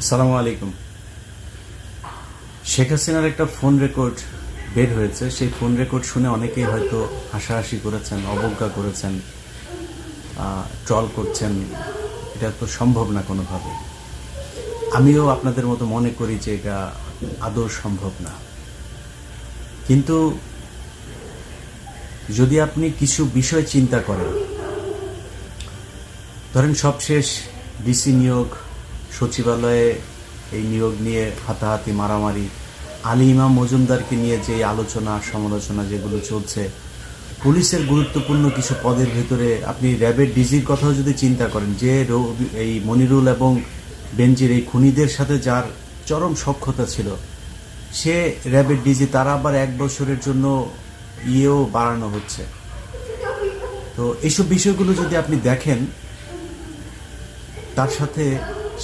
আসসালামু আলাইকুম। শেখ হাসিনার একটা ফোন রেকর্ড বের হয়েছে। সেই ফোন রেকর্ড শুনে অনেকেই হয়তো হাসাহাসি করেছেন, অবজ্ঞা করেছেন, ট্রল করছেন। এটা তো সম্ভব না কোনোভাবে। আমিও আপনাদের মতো মনে করি যে এটা আদৌ সম্ভব না। কিন্তু যদি আপনি কিছু বিষয় চিন্তা করেন, ধরেন সবশেষ ডিসি নিয়োগ, সচিবালয়ে এই নিয়োগ নিয়ে হাতাহাতি মারামারি, আলী ইমাম মজুমদারকে নিয়ে যে আলোচনা সমালোচনা যেগুলো চলছে, পুলিশের গুরুত্বপূর্ণ কিছু পদের ভেতরে আপনি র্যাবের ডিজির কথাও যদি চিন্তা করেন, যে এই মনিরুল এবং বেনজির এই খুনিদের সাথে যার চরম সখ্যতা ছিল, সে র্যাবের ডিজি, তারা আবার 1 বছরের জন্য ইয়েও বাড়ানো হচ্ছে। তো এইসব বিষয়গুলো যদি আপনি দেখেন, তার সাথে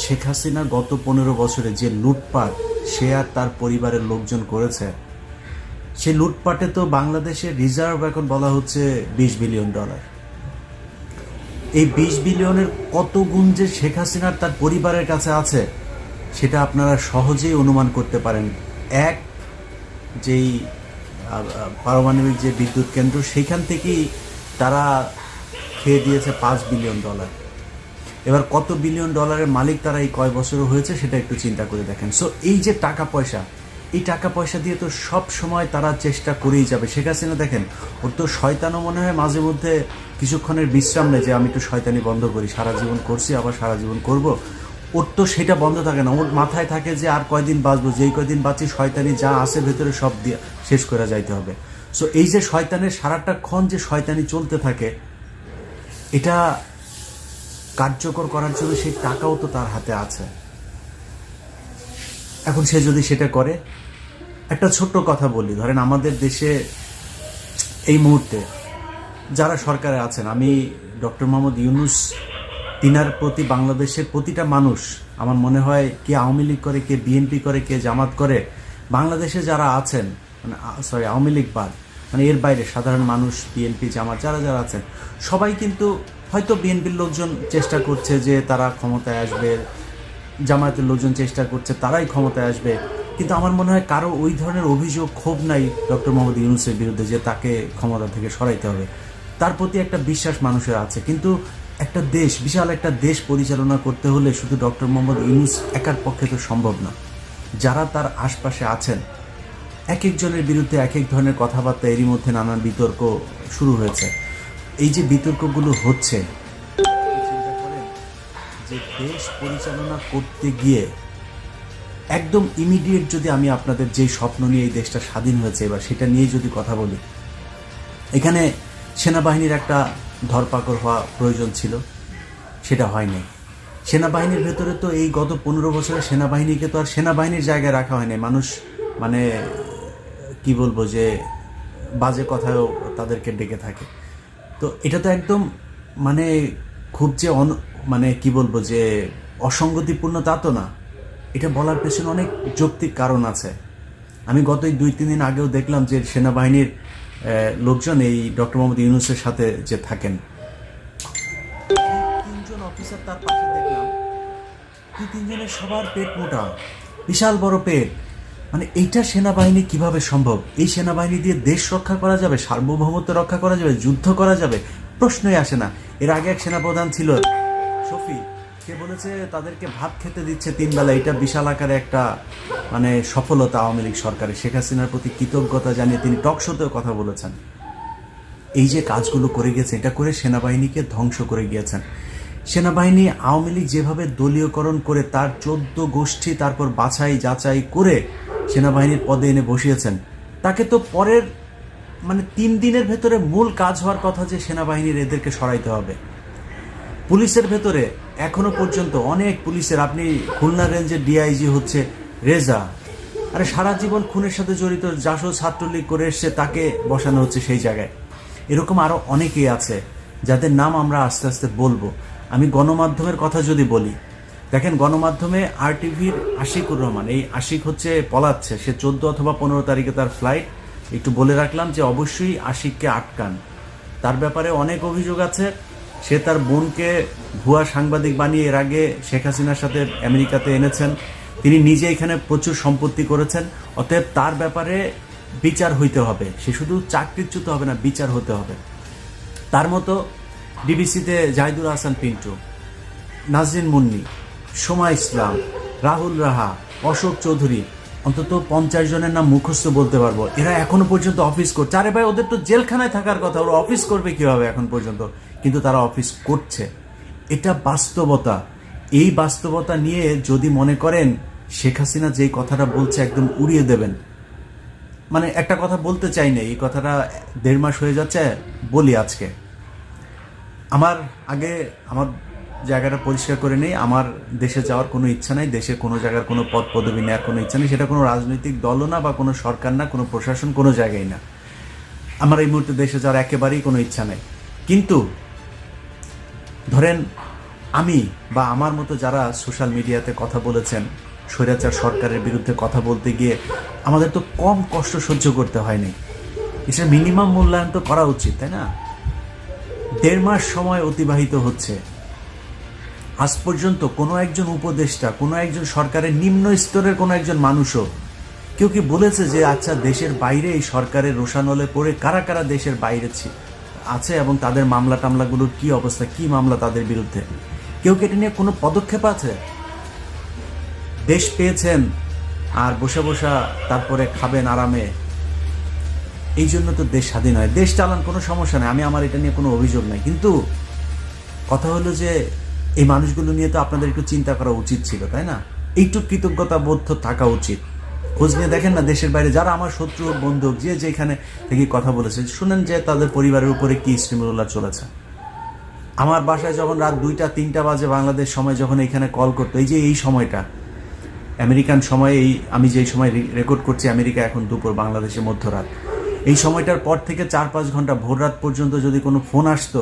শেখ হাসিনা গত 15 বছরে যে লুটপাট সে আর তার পরিবারের লোকজন করেছে, সেই লুটপাটে তো বাংলাদেশের রিজার্ভ এখন বলা হচ্ছে $20 বিলিয়ন। এই 20 বিলিয়নের কত গুণ যে শেখ হাসিনার তার পরিবারের কাছে আছে সেটা আপনারা সহজেই অনুমান করতে পারেন। এক, যেই পারমাণবিক যে বিদ্যুৎ কেন্দ্র, সেইখান থেকেই তারা খেয়ে দিয়েছে $5 বিলিয়ন। এবার কত বিলিয়ন ডলারের মালিক তারা এই কয় বছরও হয়েছে সেটা একটু চিন্তা করে দেখেন। সো এই যে টাকা পয়সা, এই টাকা পয়সা দিয়ে তো সব সময় তারা চেষ্টা করেই যাবে। শেখ হাসিনা দেখেন, ওর তো শয়তানও মনে হয় মাঝে মধ্যে কিছুক্ষণের বিশ্রাম নেই যে আমি একটু শয়তানি বন্ধ করি, সারা জীবন করছি আবার সারা জীবন করব। ওর তো সেটা বন্ধ থাকে না। ওর মাথায় থাকে যে আর কয়দিন বাঁচবো, যেই কয়দিন বাঁচি শয়তানি যা আছে ভেতরে সব দিয়ে শেষ করে যাইতে হবে। সো এই যে শয়তানের সারাটা ক্ষণ যে শয়তানি চলতে থাকে, এটা কার্যকর করার জন্য সেই টাকাও তো তার হাতে আছে। এখন সে যদি সেটা করে, একটা ছোট্ট কথা বলি, ধরেন আমাদের দেশে এই মুহূর্তে যারা সরকারে আছেন, আমি ডক্টর মোহাম্মদ ইউনূস, তিনার প্রতি বাংলাদেশের প্রতিটা মানুষ, আমার মনে হয় কে আওয়ামী লীগ করে, কে বিএনপি করে, কে জামাত করে, বাংলাদেশে যারা আছেন, মানে আওয়ামী লীগ বাদ, মানে এর বাইরে সাধারণ মানুষ, বিএনপি জামাত যারা যারা আছেন, সবাই কিন্তু হয়তো বিএনপির লোকজন চেষ্টা করছে যে তারা ক্ষমতায় আসবে, জামায়াতের লোকজন চেষ্টা করছে তারাই ক্ষমতায় আসবে, কিন্তু আমার মনে হয় কারো ওই ধরনের অভিযোগ, ক্ষোভ নাই ডক্টর মোহাম্মদ ইউনূসের বিরুদ্ধে যে তাকে ক্ষমতা থেকে সরাইতে হবে। তার প্রতি একটা বিশ্বাস মানুষের আছে। কিন্তু একটা দেশ, বিশাল একটা দেশ পরিচালনা করতে হলে শুধু ডক্টর মোহাম্মদ ইউনূস একার পক্ষে তো সম্ভব না। যারা তার আশপাশে আছেন, এক একজনের বিরুদ্ধে এক এক ধরনের কথাবার্তা, এরই মধ্যে নানান বিতর্ক শুরু হয়েছে। এই যে বিতর্কগুলো হচ্ছে, চিন্তা করেন যে দেশ পরিচালনা করতে গিয়ে একদম ইমিডিয়েট, যদি আমি আপনাদের যেই স্বপ্ন নিয়ে এই দেশটা স্বাধীন হয়েছে এবার সেটা নিয়ে যদি কথা বলি, এখানে সেনাবাহিনীর একটা ধরপাকড় হওয়া প্রয়োজন ছিল, সেটা হয়নি। সেনাবাহিনীর ভেতরে তো এই গত 15 বছরে সেনাবাহিনীকে তো আর সেনাবাহিনীর জায়গায় রাখা হয়নি। মানুষ মানে কি বলবো, যে বাজে কথাও তাদেরকে ডেকে থাকে। তো এটা তো একদম মানে খুব যে মানে কি বলবো, যে অসঙ্গতিপূর্ণ তা তো না। এটা বলার পেছনে অনেক যৌক্তিক কারণ আছে। আমি গত 2-3 দিন আগেও দেখলাম যে সেনাবাহিনীর লোকজন এই ডক্টর মোহাম্মদ ইউনূসের সাথে যে থাকেন, 3জন অফিসার তার পাশে দেখলাম, 3জনের সবার পেট মোটা, বিশাল বড় পেট। মানে এইটা সেনাবাহিনী কিভাবে সম্ভব? এই সেনাবাহিনী দিয়ে দেশ রক্ষা করা যাবে, সার্বভৌমত্ব রক্ষা করা যাবে, যুদ্ধ করা যাবে? প্রশ্নই আসে না। এর আগে এক সেনাপ্রধান ছিল শফি, সে বলেছে তাদেরকে ভাত খেতে দিচ্ছে 3 বেলা। এটা বিশাল আকারে একটা মানে সফলতা আওয়ামী লীগ সরকারের। শেখ হাসিনার প্রতি কৃতজ্ঞতা জানিয়ে তিনি টক শোতেও কথা বলেছেন। এই যে কাজগুলো করে গেছে, এটা করে সেনাবাহিনীকে ধ্বংস করে গিয়েছেন। সেনাবাহিনী আওয়ামী লীগ যেভাবে দলীয়করণ করে তার 14 গোষ্ঠী তারপর বাছাই যাচাই করে সেনাবাহিনীর পদে এনে বসিয়েছেন, তাকে তো পরের মানে 3 দিনের ভেতরে মূল কাজ হওয়ার কথা যে সেনাবাহিনীর এদেরকে সরাইতে হবে। পুলিশের ভেতরে এখনো পর্যন্ত অনেক পুলিশের, আপনি খুলনা রেঞ্জের ডিআইজি হচ্ছে রেজা, আরে সারা জীবন খুনের সাথে জড়িত, জাসদ ছাত্রলীগ করে এসছে, তাকে বসানো হচ্ছে সেই জায়গায়। এরকম আরও অনেকেই আছে যাদের নাম আমরা আস্তে আস্তে বলবো। আমি গণমাধ্যমের কথা যদি বলি, দেখেন গণমাধ্যমে RTVর আশিকুর রহমান, এই আশিক হচ্ছে পলাচ্ছে, সে 14 অথবা 15 তারিখে তার ফ্লাইট। একটু বলে রাখলাম যে অবশ্যই আশিককে আটকান, তার ব্যাপারে অনেক অভিযোগ আছে। সে তার বোনকে ভুয়া সাংবাদিক বানিয়ে এর আগে শেখ হাসিনার সাথে আমেরিকাতে এনেছেন। তিনি নিজে এখানে প্রচুর সম্পত্তি করেছেন। অতএব তার ব্যাপারে বিচার হইতে হবে। সে শুধু চাকরিচ্যুত হবে না, বিচার হতে হবে। তার মতো ডিবিসিতে জাহিদুল হাসান পিন্টু, নাজরিন মুন্নি, সোমা ইসলাম, রাহুল রাহা, অশোক চৌধুরী, অন্তত 50 জনের নাম মুখস্থ বলতে পারবো। এরা এখনো পর্যন্ত অফিস করছে। আরে ভাই, ওদের তো জেলখানায় থাকার কথা, ওরা অফিস করবে কিভাবে এখন পর্যন্ত? কিন্তু তারা অফিস করছে। এটা বাস্তবতা। এই বাস্তবতা নিয়ে যদি মনে করেন শেখ হাসিনা যেই কথাটা বলছে একদম উড়িয়ে দেবেন, মানে একটা কথা বলতে চাই না, এই কথাটা 1.5 মাস হয়ে যাচ্ছে, বলি আজকে। আমার জায়গাটা পরিষ্কার করে নেই। আমার দেশে যাওয়ার কোনো ইচ্ছা নাই, দেশে কোনো জায়গার কোনো পদ পদবি নেওয়ার কোনো ইচ্ছা নেই। সেটা কোনো রাজনৈতিক দলও না, বা কোনো সরকার না, কোনো প্রশাসন, কোনো জায়গায় না। আমার এই মুহূর্তে দেশে যাওয়ার একেবারেই কোনো ইচ্ছা নেই। কিন্তু ধরেন আমি বা আমার মতো যারা সোশ্যাল মিডিয়াতে কথা বলেছেন স্বৈরাচার সরকারের বিরুদ্ধে কথা বলতে গিয়ে, আমাদের তো কম কষ্ট সহ্য করতে হয়নি। এটা মিনিমাম মূল্যায়ন তো করা উচিত, তাই না? 1.5 মাস সময় অতিবাহিত হচ্ছে, আজ পর্যন্ত কোনো একজন উপদেষ্টা, কোনো একজন সরকারের নিম্ন স্তরের কোনো একজন মানুষও কেউ কি বলেছে যে আচ্ছা দেশের বাইরে এই সরকারের রোষানলে পড়ে কারা কারা দেশের বাইরে আছে এবং তাদের মামলা টামলাগুলোর কি অবস্থা, কি মামলা তাদের বিরুদ্ধে? কেউ কি এটা নিয়ে কোনো পদক্ষেপ আছে? দেশ পেয়েছেন আর বসে বসা তারপরে খাবেন আরামে, এই জন্য তো দেশ স্বাধীন হয়। দেশ চালান, কোনো সমস্যা নেই, আমার এটা নিয়ে কোনো অভিযোগ নাই। কিন্তু কথা হলো যে এই মানুষগুলো নিয়ে তো আপনাদের একটু চিন্তা করা উচিত ছিল, তাই না? একটু কৃতজ্ঞতা বোধ থাকা উচিত। খোঁজ নিয়ে দেখেন না দেশের বাইরে যারা আমার শত্রু বন্ধু যে যেখানে থেকে কথা বলেছে, শুনেন যে তাদের পরিবারের উপরে কি স্টিমুলার চলেছে। আমার বাসায় যখন রাত 2টা-3টা বাজে বাংলাদেশ সময় যখন এখানে কল করতো, এই সময়টা আমেরিকান সময়ে, আমি যেই সময় রেকর্ড করছি আমেরিকা এখন দুপুর, বাংলাদেশে মধ্যরাত, এই সময়টার পর থেকে 4-5 ঘন্টা ভোর রাত পর্যন্ত যদি কোনো ফোন আসতো,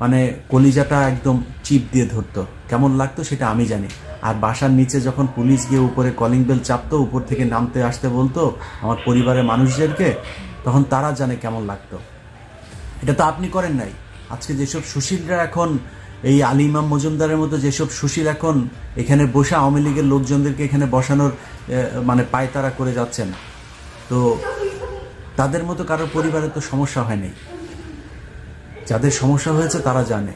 মানে কলিজাটা একদম চিপ দিয়ে ধরতো। কেমন লাগতো সেটা আমি জানি। আর বাসার নিচে যখন পুলিশ গিয়ে উপরে কলিং বেল চাপতো, উপর থেকে নামতে আসতে বলতো আমার পরিবারের মানুষদেরকে, তখন তারা জানে কেমন লাগতো। এটা তো আপনি করেন নাই। আজকে যেসব সুশীলরা এখন, এই আলী ইমাম মজুমদারের মতো যেসব সুশীল এখন এখানে বসে আওয়ামী লীগের লোকজনদেরকে এখানে বসানোর মানে পায়তারা করে যাচ্ছেন, তো তাদের মতো কারোর পরিবারের তো সমস্যা হয়নি। যাদের সমস্যা হয়েছে তারা জানে।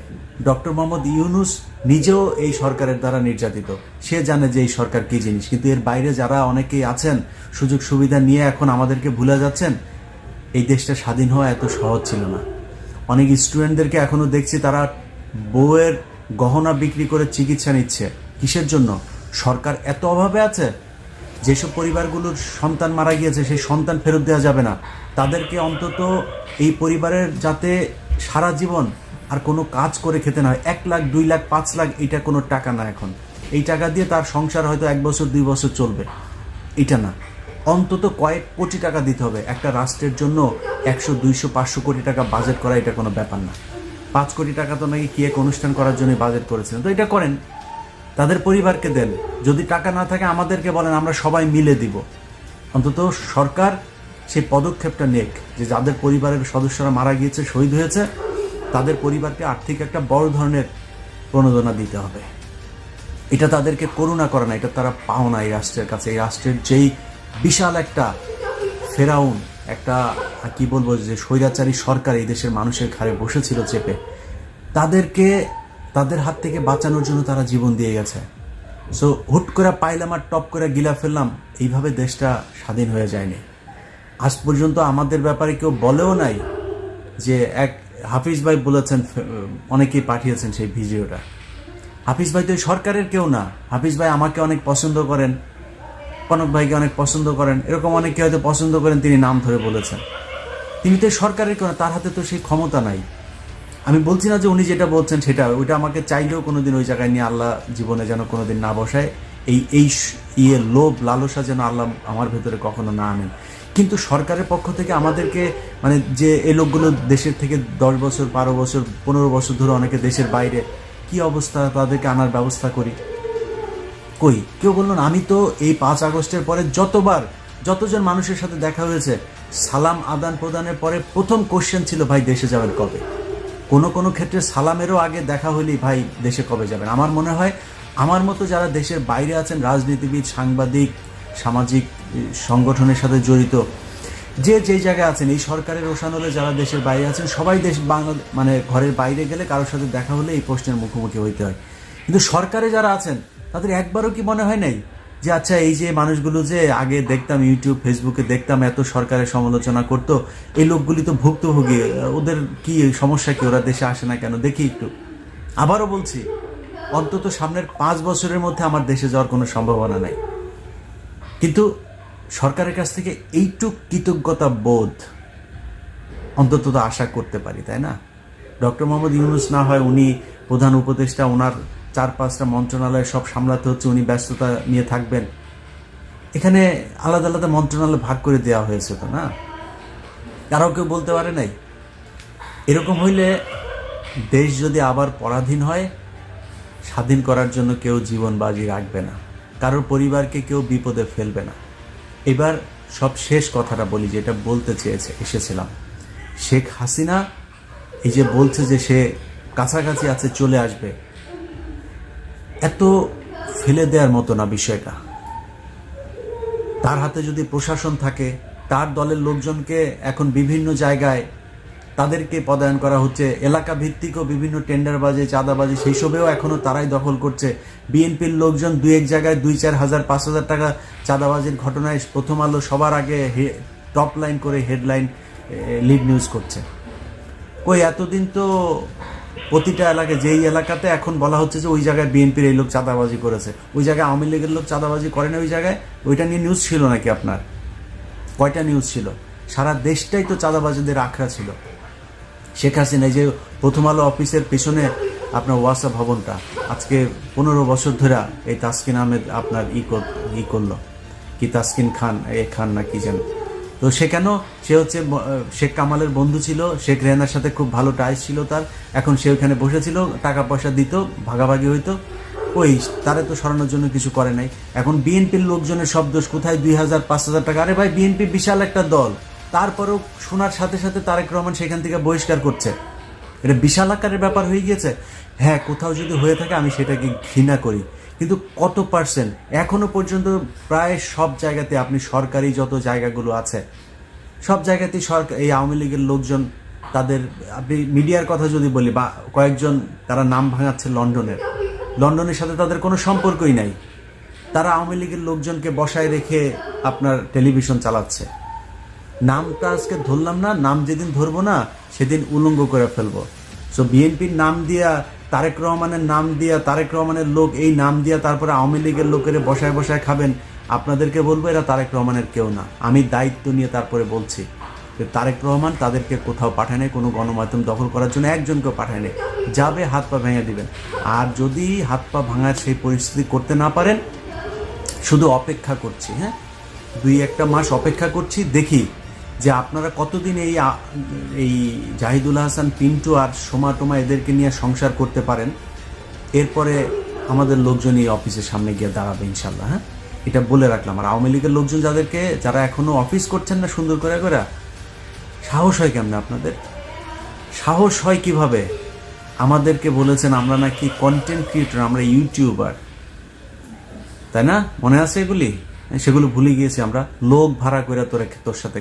ডক্টর মোহাম্মদ ইউনূস নিজেও এই সরকারের দ্বারা নির্যাতিত, সে জানে যে এই সরকার কী জিনিস। কিন্তু এর বাইরে যারা অনেকেই আছেন সুযোগ সুবিধা নিয়ে এখন আমাদেরকে ভুলে যাচ্ছেন, এই দেশটা স্বাধীন হওয়া এত সহজ ছিল না। অনেক স্টুডেন্টদেরকে এখনও দেখছি তারা বউয়ের গহনা বিক্রি করে চিকিৎসা নিচ্ছে। কিসের জন্য? সরকার এত অভাবে আছে। যেসব পরিবারগুলোর সন্তান মারা গিয়েছে সেই সন্তান ফেরত দেওয়া যাবে না, তাদেরকে অন্তত এই পরিবারের যাতে সারা জীবন আর কোনো কাজ করে খেতে না হয়। 1 লাখ, 2 লাখ, 5 লাখ এটা কোনো টাকা না। এখন এই টাকা দিয়ে তার সংসার হয়তো 1 বছর 2 বছর চলবে, এটা না। অন্তত কয়েক কোটি টাকা দিতে হবে। একটা রাষ্ট্রের জন্য 100, 200, 500 কোটি টাকা বাজেট করা এটা কোনো ব্যাপার না। 5 কোটি টাকা তো নাকি কি এক অনুষ্ঠান করার জন্য বাজেট করেছিলেন, তো এটা করেন, তাদের পরিবারকে দেন। যদি টাকা না থাকে আমাদেরকে বলেন, আমরা সবাই মিলে দিব। অন্তত সরকার সেই পদক্ষেপটা নেক যে যাদের পরিবারের সদস্যরা মারা গিয়েছে, শহীদ হয়েছে, তাদের পরিবারকে আর্থিক একটা বড় ধরনের প্রণোদনা দিতে হবে। এটা তাদেরকে করুণা করে না, এটা তারা পাওনা এই রাষ্ট্রের কাছে। এই রাষ্ট্রের যেই বিশাল একটা ফেরাউন, একটা কি বলবো, যে স্বৈরাচারী সরকার এই দেশের মানুষের ঘাড়ে বসেছিল চেপে, তাদের হাত থেকে বাঁচানোর জন্য তারা জীবন দিয়ে গেছে। সো হুট করে পাইলাম আর টপ করে গিলা ফেললাম, এইভাবে দেশটা স্বাধীন হয়ে যায়নি। আজ পর্যন্ত আমাদের ব্যাপারে কেউ বলেও নাই যে এক হাফিজ ভাই বলেছেন, অনেকেই পাঠিয়েছেন সেই ভিডিওটা। হাফিজ ভাই তো সরকারের কেউ না। হাফিজ ভাই আমাকে অনেক পছন্দ করেন, কনক ভাইকে অনেক পছন্দ করেন, এরকম অনেকে হয়তো পছন্দ করেন, তিনি নাম ধরে বলেছেন। তিনি তো সরকারের কেউ না, তার হাতে তো সেই ক্ষমতা নাই। আমি বলছি না যে উনি যেটা বলছেন সেটা, ওইটা আমাকে চাইলেও কোনোদিন ওই জায়গায় নিয়ে আল্লাহ জীবনে যেন কোনোদিন না বসায়। এই লোভ লালসা যেন আল্লাহ আমার ভেতরে কখনো না আনেন। কিন্তু সরকারের পক্ষ থেকে আমাদেরকে, মানে যে এই লোকগুলো দেশের থেকে 10 বছর, 12 বছর, 15 বছর ধরে অনেকে দেশের বাইরে, কি অবস্থা, তাদেরকে আনার ব্যবস্থা করি, কই কেউ বললো না। আমি তো এই 5 আগস্টের পরে যতজন মানুষের সাথে দেখা হয়েছে, সালাম আদান প্রদানের পরে প্রথম কোশ্চেন ছিল, ভাই দেশে যাবেন কবে? কোনো কোনো ক্ষেত্রে সালামেরও আগে দেখা হলেই ভাই দেশে কবে যাবেন। আমার মনে হয় আমার মতো যারা দেশের বাইরে আছেন, রাজনীতিবিদ, সাংবাদিক, সামাজিক সংগঠনের সাথে জড়িত, যে যেই জায়গায় আছেন, এই সরকারের রোশানলে যারা দেশের বাইরে আছেন, সবাই দেশ বাংলা মানে ঘরের বাইরে গেলে কারোর সাথে দেখা হলে এই প্রশ্নের মুখোমুখি হইতে হয়। কিন্তু সরকারে যারা আছেন তাদের একবারও কি মনে হয় নাই যে আচ্ছা এই যে মানুষগুলো যে আগে দেখতাম ইউটিউব ফেসবুকে দেখতাম এত সরকারের সমালোচনা করতো, এই লোকগুলি তো ভুক্তভোগী, ওদের কি সমস্যা, কি ওরা দেশে আসে না কেন, দেখি একটু। আবারও বলছি, অন্তত সামনের 5 বছরের মধ্যে আমার দেশে যাওয়ার কোনো সম্ভাবনা নাই, কিন্তু সরকারের কাছ থেকে এইটুক কৃতজ্ঞতা বোধ অন্তত তো আশা করতে পারি, তাই না? ডক্টর মোহাম্মদ ইউনূস না হয় উনি প্রধান উপদেষ্টা, ওনার 4-5টা মন্ত্রণালয় সব সামলাতে হচ্ছে, উনি ব্যস্ততা নিয়ে থাকবেন। এখানে আলাদা আলাদা মন্ত্রণালয় ভাগ করে দেওয়া হয়েছে তো, না? তারাও কেউ বলতে পারে নাই? এরকম হইলে দেশ যদি আবার পরাধীন হয়, স্বাধীন করার জন্য কেউ জীবন বাজি রাখবে না, কারোর পরিবারকে কেউ বিপদে ফেলবে না। এবার সব শেষ কথাটা বলি, যেটা বলতে এসেছিলাম। শেখ হাসিনা এই যে বলছে যে সে কাছাকাছি আছে, চলে আসবে, এত ফেলে দেওয়ার মতো না বিষয়টা। তার হাতে যদি প্রশাসন থাকে, তার দলের লোকজনকে এখন বিভিন্ন জায়গায় তাদেরকে পদায়ন করা হচ্ছে, এলাকা ভিত্তিকও বিভিন্ন টেন্ডারবাজি, চাঁদাবাজি, সেই সবেও এখনও তারাই দখল করছে। বিএনপির লোকজন 2-1 জায়গায় 2-4 হাজার 5 হাজার টাকা চাঁদাবাজির ঘটনায় প্রথম আলো সবার আগে টপ লাইন করে হেডলাইন লিড নিউজ করছে। কই এতদিন তো প্রতিটা এলাকায়, যেই এলাকাতে এখন বলা হচ্ছে যে ওই জায়গায় বিএনপির এই লোক চাঁদাবাজি করেছে, ওই জায়গায় আওয়ামী লীগের লোক চাঁদাবাজি করে না, ওই জায়গায় ওইটা নিয়ে নিউজ ছিল নাকি আপনার? কয়টা নিউজ ছিল? সারা দেশটাই তো চাঁদাবাজিদের আখড়া ছিল। শেখ হাসিনা যে প্রথম আলো অফিসের পেছনে আপনার ওয়াসা ভবনটা আজকে 15 বছর ধরে এই তাসকিন আহমেদ আপনার করলো, কি তাসকিন খান না কি যেন, তো সে হচ্ছে শেখ কামালের বন্ধু ছিল, শেখ রেহানার সাথে খুব ভালো টাইস ছিল তার। এখন সে ওইখানে বসেছিল, টাকা পয়সা দিত, ভাগাভাগি হইতো, ওই তারে তো সরানোর জন্য কিছু করে নাই। এখন বিএনপির লোকজনের সব দোষ, কোথায় 2,000-5,000 টাকা? আরে ভাই, বিএনপি বিশাল একটা দল, তারপরেও শোনার সাথে সাথে তারেক রহমান সেখান থেকে বহিষ্কার করছে। এটা বিশাল আকারের ব্যাপার হয়ে গিয়েছে। হ্যাঁ, কোথাও যদি হয়ে থাকে আমি সেটাকে ঘৃণা করি, কিন্তু কত পার্সেন্ট? এখনো পর্যন্ত প্রায় সব জায়গাতে, আপনি সরকারি যত জায়গাগুলো আছে সব জায়গাতেই এই আওয়ামী লীগের লোকজন, তাদের, আপনি মিডিয়ার কথা যদি বলি, বা কয়েকজন তারা নাম ভাঙাচ্ছে লন্ডনের সাথে তাদের কোনো সম্পর্কই নাই, তারা আওয়ামী লীগের লোকজনকে বসায় রেখে আপনার টেলিভিশন চালাচ্ছে। নামটা আজকে ধরলাম না, নাম যেদিন ধরবো না সেদিন উলঙ্গ করে ফেলবো। সো বিএনপির নাম দিয়া, তারেক রহমানের নাম দিয়া, তারেক রহমানের লোক এই নাম দিয়া তারপরে আওয়ামী লীগের লোকের বসায় বসায় খাবেন, আপনাদেরকে বলবো এরা তারেক রহমানের কেউ না। আমি দায়িত্ব নিয়ে তারপরে বলছি যে তারেক রহমান তাদেরকে কোথাও পাঠায় নাই, কোনো গণমাধ্যম দখল করার জন্য একজনকেও পাঠায় নাই। যাবে, হাত পা ভেঙে দিবেন। আর যদি হাত পা ভাঙার সেই পরিস্থিতি করতে না পারেন, শুধু অপেক্ষা করছি, হ্যাঁ, 2-1 মাস অপেক্ষা করছি, দেখি যে আপনারা কতদিন এই জাহিদুল হাসান, পিন্টু আর সোমা এদেরকে নিয়ে সংসার করতে পারেন। এরপরে আমাদের লোকজন এই অফিসের সামনে গিয়ে দাঁড়াবে ইনশাল্লাহ। হ্যাঁ, এটা বলে রাখলাম। আর আওয়ামী লীগের লোকজন যারা এখনো অফিস করছেন না সুন্দর করে, সাহস হয় কেমন আপনাদের? সাহস হয় কিভাবে? আমাদেরকে বলেছেন আমরা নাকি কন্টেন্ট ক্রিয়েটর, আমরা ইউটিউবার, তাই না? মনে আছে এগুলি? সেগুলো ভুলে গিয়েছি আমরা। লোক ভাড়া করে তোর সাথে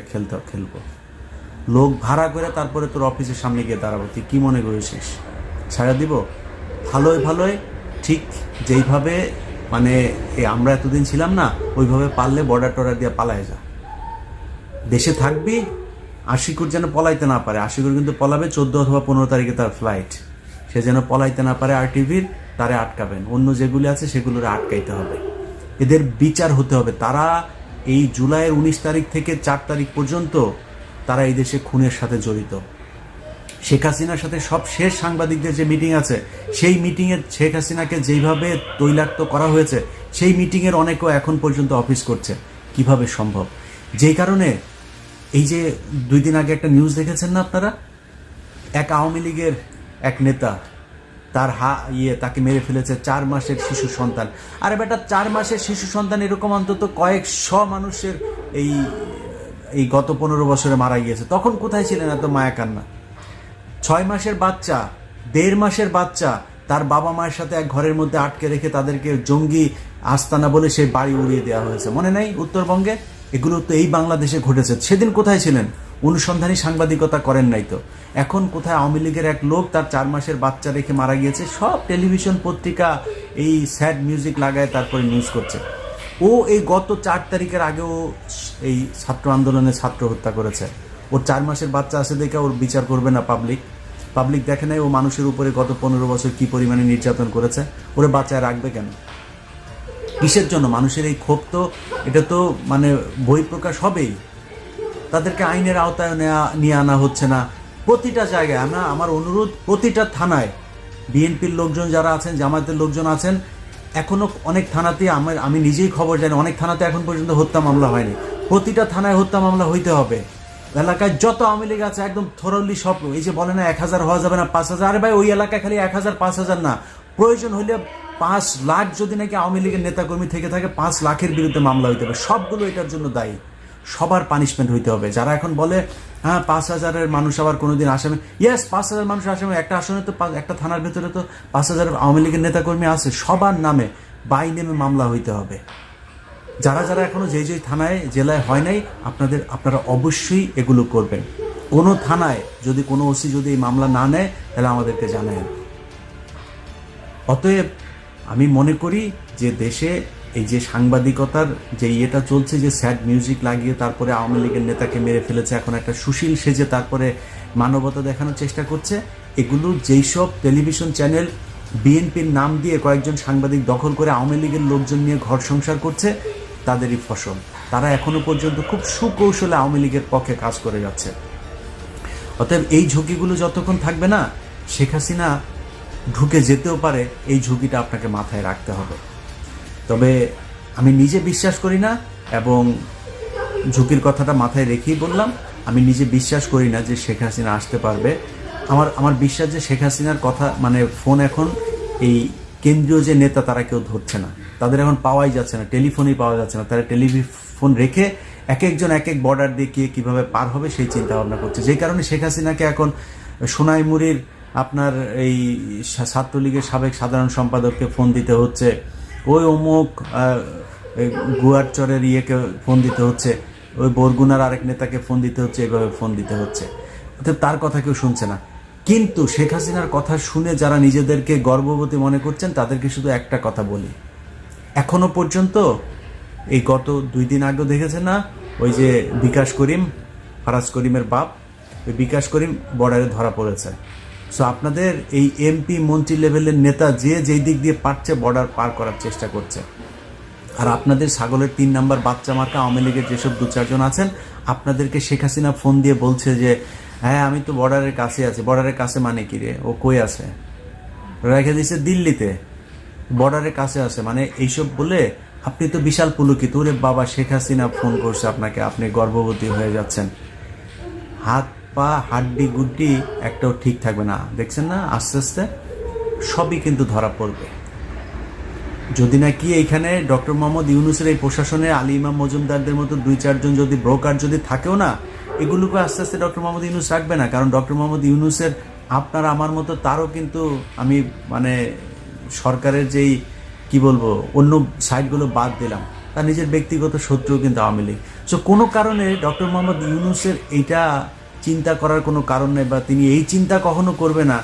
খেলবো, লোক ভাড়া করে তারপরে তোর অফিসের সামনে গিয়ে দাঁড়াবো। তুই কি মনে করেছিস ছাড়া দিব? ভালোই ঠিক যেইভাবে মানে আমরা এতদিন ছিলাম না, ওইভাবে পারলে বর্ডার দিয়ে পালায় যা। দেশে থাকবি, আশিকুর যেন পলাইতে না পারে। আশিকুর কিন্তু পলাবে 14 অথবা 15 তারিখে তার ফ্লাইট, সে যেন পলাইতে না পারে। RTVর তারে আটকাবেন, অন্য যেগুলি আছে সেগুলোর আটকাইতে হবে, এদের বিচার হতে হবে। তারা এই জুলাইয়ের 19 তারিখ থেকে 4 তারিখ পর্যন্ত তারা এই দেশে খুনের সাথে জড়িত। শেখ হাসিনার সাথে সব শেষ সাংবাদিকদের যে মিটিং আছে, সেই মিটিংয়ে শেখ হাসিনাকে যেইভাবে তৈলাক্ত করা হয়েছে, সেই মিটিংয়ের অনেকেও এখন পর্যন্ত অফিস করছে। কিভাবে সম্ভব? যেই কারণে এই যে 2 দিন আগে একটা নিউজ দেখেছেন না আপনারা, এক আওয়ামী লীগের এক নেতা তার তাকে মেরে ফেলেছে 4 মাসের শিশু সন্তান। আরে বেটা, 4 মাসের শিশু সন্তান এরকম অন্তত কয়েকশো মানুষের এই গত 15 বছরে মারা গিয়েছে। তখন কোথায় ছিলেন এত মায়া কান্না? 6 মাসের বাচ্চা, 1.5 মাসের বাচ্চা তার বাবা মায়ের সাথে এক ঘরের মধ্যে আটকে রেখে তাদেরকে জঙ্গি আস্তানা বলে সেই বাড়ি উড়িয়ে দেওয়া হয়েছে, মনে নেই উত্তরবঙ্গে? এগুলো তো এই বাংলাদেশে ঘটেছে। সেদিন কোথায় ছিলেন? অনুসন্ধানী সাংবাদিকতা করেন নাই তো। এখন কোথায় আওয়ামী লীগের এক লোক তার 4 মাসের বাচ্চা রেখে মারা গিয়েছে, সব টেলিভিশন পত্রিকা এই স্যাড মিউজিক লাগায় তারপরে নিউজ করছে। ও এই গত 4 তারিখের আগেও এই ছাত্র আন্দোলনে ছাত্র হত্যা করেছে। ওর 4 মাসের বাচ্চা আছে দেখে ওর বিচার করবে না পাবলিক দেখে নাই ও মানুষের উপরে গত 15 বছর কি পরিমাণে নির্যাতন করেছে? ওরে বাচ্চায় রাখবে কেন? কিসের জন্য? মানুষের এই ক্ষোভ তো, এটা তো মানে বহিঃপ্রকাশ হবেই। তাদেরকে আইনের আওতায় নিয়ে আনা হচ্ছে না। প্রতিটা জায়গায় আমার অনুরোধ, প্রতিটা থানায় বিএনপির লোকজন যারা আছেন, জামায়াতের লোকজন আছেন, এখনও অনেক থানাতে আমি নিজেই খবর জানি, অনেক থানাতে এখন পর্যন্ত হত্যা মামলা হয়নি। প্রতিটা থানায় হত্যা মামলা হইতে হবে। এলাকায় যত আওয়ামী লীগ আছে একদম থরলি সব, এই যে বলে না 1000 হওয়া যাবে না 5000, আরে ভাই ওই এলাকায় খালি 1000 5000 না, প্রয়োজন হইলে 5 লাখ যদি নাকি আওয়ামী লীগের নেতাকর্মী থেকে থাকে 5 লাখের বিরুদ্ধে মামলা হইতে হবে। সবগুলো এটার জন্য দায়ী, সবার পানিশমেন্ট হইতে হবে। যারা এখন বলে হ্যাঁ 5000-এর মানুষ আবার কোনোদিন আসামি, ইয়েস 5000 মানুষ আসামি, একটা আসনে তো একটা থানার ভেতরে তো 5000 আওয়ামী লীগের নেতাকর্মী আছে, সবার নামে বাই নেমে মামলা হইতে হবে। যারা যারা এখনো যেই থানায় জেলায় হয় নাই, আপনারা অবশ্যই এগুলো করবেন। কোনো থানায় যদি কোনো ওসি যদি এই মামলা না নেয় তাহলে আমাদেরকে জানায়। অতএব আমি মনে করি যে দেশে এই যে সাংবাদিকতার যে ইয়েটা চলছে, যে স্যাড মিউজিক লাগিয়ে তারপরে আওয়ামী লীগের নেতাকে মেরে ফেলেছে, এখন একটা সুশীল সেজে তারপরে মানবতা দেখানোর চেষ্টা করছে, এগুলো যেই সব টেলিভিশন চ্যানেল বিএনপির নাম দিয়ে কয়েকজন সাংবাদিক দখল করে আওয়ামী লীগের লোকজন নিয়ে ঘর সংসার করছে, তাদেরই ফসল। তারা এখনো পর্যন্ত খুব সুকৌশলে আওয়ামী লীগের পক্ষে কাজ করে যাচ্ছে। অতএব এই ঝুঁকিগুলো যতক্ষণ থাকবে না, শেখ হাসিনা ঢুকে যেতেও পারে, এই ঝুঁকিটা আপনাকে মাথায় রাখতে হবে। তবে আমি নিজে বিশ্বাস করি না, এবং ঝুঁকির কথাটা মাথায় রেখেই বললাম, আমি নিজে বিশ্বাস করি না যে শেখ হাসিনা আসতে পারবে। আমার বিশ্বাস যে শেখ হাসিনার কথা মানে ফোন এখন এই কেন্দ্রীয় যে নেতা তারা কেউ ধরছে না, তাদের এখন পাওয়াই যাচ্ছে না, টেলিফোনই পাওয়া যাচ্ছে না। তারা টেলিফোন রেখে এক একজন এক এক বর্ডার দিয়ে কীভাবে পার হবে সেই চিন্তা ভাবনা করছে। যেই কারণে শেখ হাসিনাকে এখন সোনাইমুড়ির আপনার এই ছাত্রলীগের সাবেক সাধারণ সম্পাদককে ফোন দিতে হচ্ছে, ওই অমুক গুয়ারচরের ইয়েকে ফোন দিতে হচ্ছে, ওই বরগুনার আরেক নেতাকে ফোন দিতে হচ্ছে, এইভাবে ফোন দিতে হচ্ছে। অর্থাৎ তার কথা কেউ শুনছে না। কিন্তু শেখ হাসিনার কথা শুনে যারা নিজেদেরকে গর্ববতী মনে করছেন, তাদেরকে শুধু একটা কথা বলি, এখনো পর্যন্ত এই গত 2 দিন আগেও দেখেছে না, ওই যে বিকাশ করিম, ফারাজ করিমের বাপ, ওই বিকাশ করিম বর্ডারে ধরা পড়েছে। সো আপনাদের এই এমপি মন্ত্রী লেভেলের নেতা যেই দিক দিয়ে পারছে বর্ডার পার করার চেষ্টা করছে। আর আপনাদের ছাগলের 3 নাম্বার বাচ্চা মার্কা আওয়ামী লীগের যেসব 2-4 জন আছেন, আপনাদেরকে শেখ হাসিনা ফোন দিয়ে বলছে যে হ্যাঁ আমি তো বর্ডারের কাছে আছি। বর্ডারের কাছে মানে কি রে? ও কই আছে? রেখে দিয়েছে দিল্লিতে, বর্ডারের কাছে আছে মানে এইসব বলে আপনি তো বিশাল পুলকিত। ওরে বাবা, শেখ হাসিনা ফোন করছে আপনাকে, আপনি গর্ভবতী হয়ে যাচ্ছেন, হাত পা হাড্ডি গুড্ডি একটাও ঠিক থাকবে না। দেখছেন না, আস্তে আস্তে সবই কিন্তু ধরা পড়বে। যদি নাকি এইখানে ডক্টর মোহাম্মদ ইউনূসের এই প্রশাসনে আলী ইমাম মজুমদারদের মতো 2-4 জন যদি ব্রোকার যদি থাকেও না, এগুলোকে আস্তে আস্তে ডক্টর মোহাম্মদ ইউনূস রাখবে না। কারণ ডক্টর মোহাম্মদ ইউনূসের আপনার আমার মতো তারও কিন্তু আমি মানে সরকারের যেই কি বলবো অন্য সাইডগুলো বাদ দিলাম, তার নিজের ব্যক্তিগত শত্রু কিন্তু আওয়ামী লীগ। সো কোনো কারণে ডক্টর মোহাম্মদ ইউনূসের এইটা চিন্তা করার কোনো কারণ নেই, বা তিনি এই চিন্তা কখনো করবে না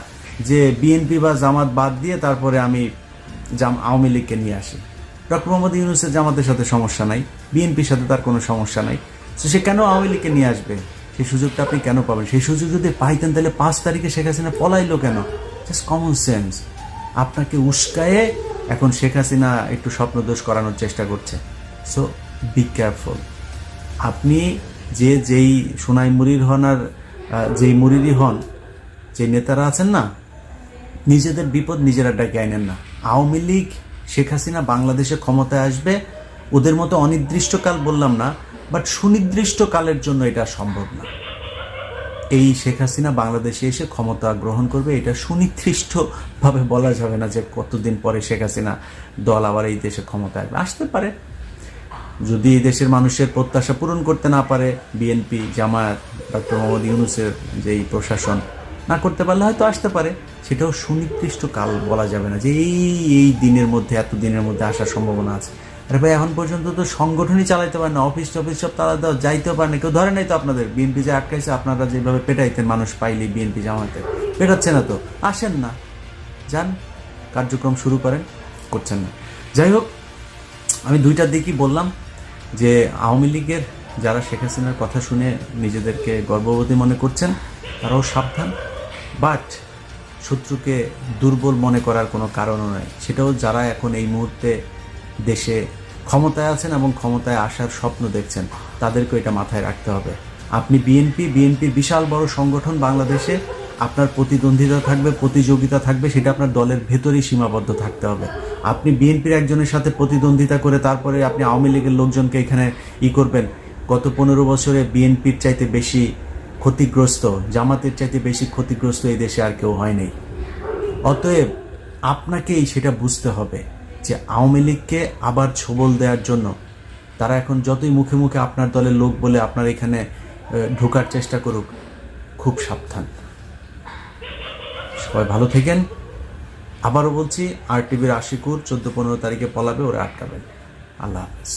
যে বিএনপি বা জামাত বাদ দিয়ে তারপরে আমি আওয়ামী লীগকে নিয়ে আসি। ডক্টর মোহাম্মদ ইউনূসের জামাতের সাথে সমস্যা নাই, বিএনপির সাথে তার কোনো সমস্যা নাই। তো সে কেন আওয়ামী লীগকে নিয়ে আসবে? সেই সুযোগটা আপনি কেন পাবেন? সেই সুযোগ যদি পাইতেন তাহলে 5 তারিখে শেখ হাসিনা পলাইলো কেন? Just common sense. আপনাকে উস্কায়ে এখন শেখ হাসিনা একটু স্বপ্নদোষ করানোর চেষ্টা করছে। So be careful. আপনি যেই সোনাই মুড়ির হন আর যেই মুড়িরই হন, যে নেতারা আছেন না, নিজেদের বিপদ নিজেরা ডেকে আনেন না। আওয়ামী লীগ শেখ হাসিনা বাংলাদেশে ক্ষমতায় আসবে, ওদের মতো অনির্দিষ্টকাল বললাম না, বাট সুনির্দিষ্টকালের জন্য এটা সম্ভব না। এই শেখ হাসিনা বাংলাদেশে এসে ক্ষমতা গ্রহণ করবে, এটা সুনির্দিষ্টভাবে বলা যাবে না যে কতদিন পরে শেখ হাসিনা দল আবার এই দেশে ক্ষমতায় আসতে পারে। যদি এই দেশের মানুষের প্রত্যাশা পূরণ করতে না পারে বিএনপি, জামায়াত, ডক্টর মোহাম্মদ ইউনূসের যেই প্রশাসন, না করতে পারলে হয়তো আসতে পারে, সেটাও সুনির্দিষ্ট কাল বলা যাবে না যে এই দিনের মধ্যে, এত দিনের মধ্যে আসার সম্ভাবনা আছে। আরে ভাই, এখন পর্যন্ত তো সংগঠনই চালাইতে পারে না, অফিস টফিস সব তারা যাইতেও পারে না, কেউ ধরে নাই তো আপনাদের। বিএনপি যে আটকাইছে, আপনারা যেভাবে পেটাইতেন মানুষ পাইলেই বিএনপি জামাতে, পেটাচ্ছে না তো, আসেন না, যান কার্যক্রম শুরু করেন, করছেন না। যাই হোক, আমি দুইটার দিকই বললাম যে আওয়ামী লীগের যারা শেখ হাসিনার কথা শুনে নিজেদেরকে গর্ববতী মনে করছেন তারাও সাবধান, বাট শত্রুকে দুর্বল মনে করার কোনো কারণও নয়। সেটাও যারা এখন এই মুহূর্তে দেশে ক্ষমতায় আছেন এবং ক্ষমতায় আসার স্বপ্ন দেখছেন, তাদেরকেও এটা মাথায় রাখতে হবে। আপনি বিএনপির বিশাল বড় সংগঠন বাংলাদেশে, আপনার প্রতিদ্বন্দ্বিতা থাকবে, প্রতিযোগিতা থাকবে, সেটা আপনার দলের ভেতরেই সীমাবদ্ধ থাকতে হবে। আপনি বিএনপির একজনের সাথে প্রতিদ্বন্দ্বিতা করে তারপরে আপনি আওয়ামী লীগের লোকজনকে এখানে করবেন। গত 15 বছরে বিএনপির চাইতে বেশি ক্ষতিগ্রস্ত, জামাতের চাইতে বেশি ক্ষতিগ্রস্ত এই দেশে আর কেউ হয়নি। অতএব আপনাকেই সেটা বুঝতে হবে যে আওয়ামী লীগকে আবার ছোবল দেওয়ার জন্য তারা এখন যতই মুখে মুখে আপনার দলের লোক বলে আপনার এখানে ঢোকার চেষ্টা করুক, খুব সাবধান। সবাই ভালো থাকেন। আবারও বলছি, RTV আশিকুর 14-15 তারিখে পলাবে, ওরা আটকাবেন। আল্লাহ হাফেজ।